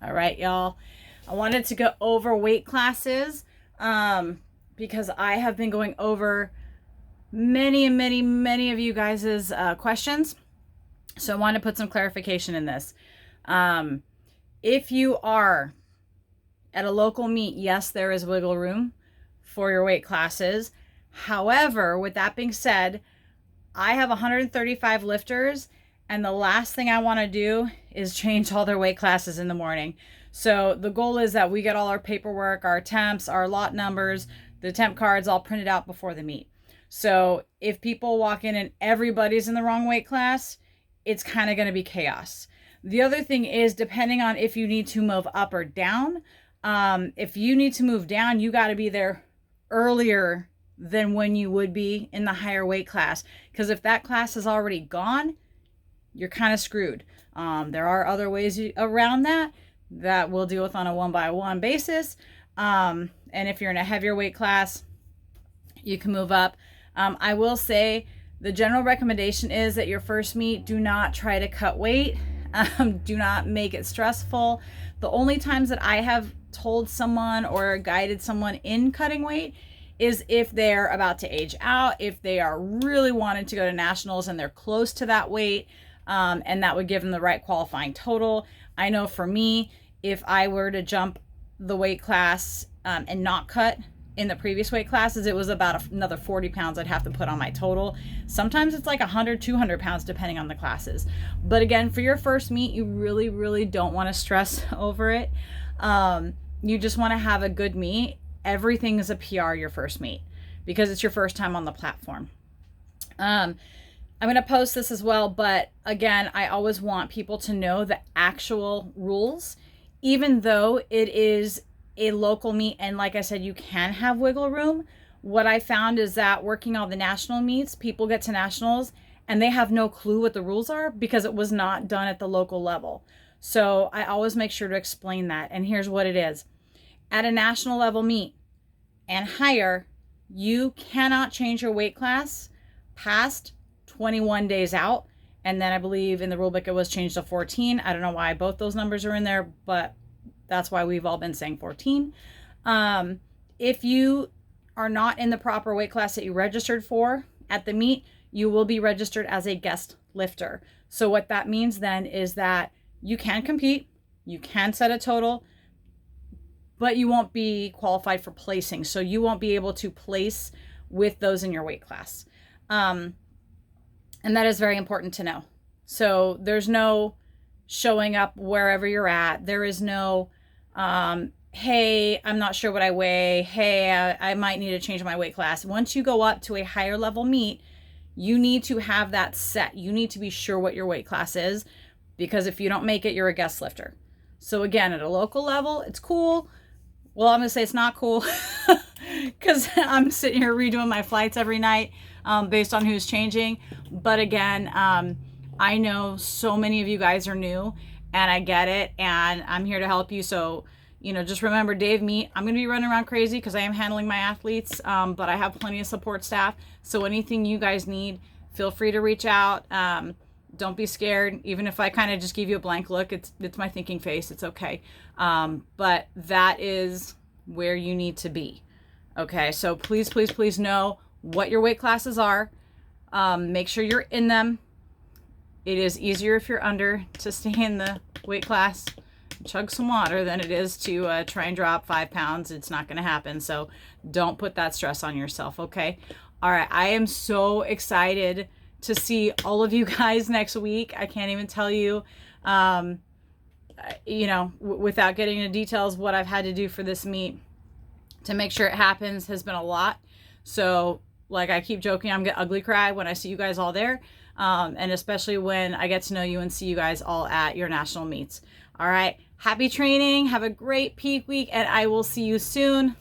All right, y'all. I wanted to go over weight classes because I have been going over many of you guys' questions. So I want to put some clarification in this. If you are at a local meet, yes, there is wiggle room for your weight classes. However, with that being said, I have 135 lifters, and the last thing I want to do is change all their weight classes in the morning. So the goal is that we get all our paperwork, our temps, our lot numbers, the temp cards all printed out before the meet. So if people walk in and everybody's in the wrong weight class, it's kind of going to be chaos. The other thing is, depending on if you need to move up or down, if you need to move down, you got to be there earlier than when you would be in the higher weight class. Because if that class is already gone, you're kind of screwed. There are other ways around that we'll deal with on a one-by-one basis. And if you're in a heavier weight class, you can move up. I will say the general recommendation is that your first meet, do not try to cut weight. Do not make it stressful. The only times that I have told someone or guided someone in cutting weight is if they're about to age out, if they are really wanting to go to nationals and they're close to that weight, and that would give them the right qualifying total. I know for me, if I were to jump the weight class and not cut in the previous weight classes, it was about another 40 pounds I'd have to put on my total. Sometimes it's like 100, 200 pounds depending on the classes. But again, for your first meet, you really don't want to stress over it. You just want to have a good meet. Everything is a PR your first meet because it's your first time on the platform. I'm going to post this as well, but again, I always want people to know the actual rules, even though it is a local meet. And like I said, you can have wiggle room. What I found is that working all the national meets, people get to nationals and they have no clue what the rules are because it was not done at the local level. So I always make sure to explain that. And here's what it is. At a national level meet and higher, you cannot change your weight class past 21 days out. And then I believe in the rule book it was changed to 14. I don't know why both those numbers are in there, but that's why we've all been saying 14. If you are not in the proper weight class that you registered for at the meet, you will be registered as a guest lifter. So what that means then is that you can compete, you can set a total, but you won't be qualified for placing. So you won't be able to place with those in your weight class. And that is very important to know. So there's no showing up wherever you're at. There is no, hey, I'm not sure what I weigh. Hey, I might need to change my weight class. Once you go up to a higher level meet, you need to have that set. You need to be sure what your weight class is, because if you don't make it, you're a guest lifter. So again, at a local level, it's cool. Well, I'm going to say it's not cool because I'm sitting here redoing my flights every night based on who's changing. But again, I know so many of you guys are new and I get it. And I'm here to help you. So, just remember, Dave Meet, I'm going to be running around crazy because I am handling my athletes. But I have plenty of support staff. So anything you guys need, feel free to reach out. Don't be scared. Even if I kind of just give you a blank look, it's my thinking face. It's okay. But that is where you need to be. Okay. So please know what your weight classes are. Make sure you're in them. It is easier if you're under to stay in the weight class, chug some water, than it is to try and drop 5 pounds. It's not going to happen. So don't put that stress on yourself. Okay. All right. I am so excited to see all of you guys next week. I can't even tell you, without getting into details, what I've had to do for this meet to make sure it happens has been a lot. So like I keep joking, I'm gonna ugly cry when I see you guys all there. And especially when I get to know you and see you guys all at your national meets. All right. Happy training. Have a great peak week, and I will see you soon.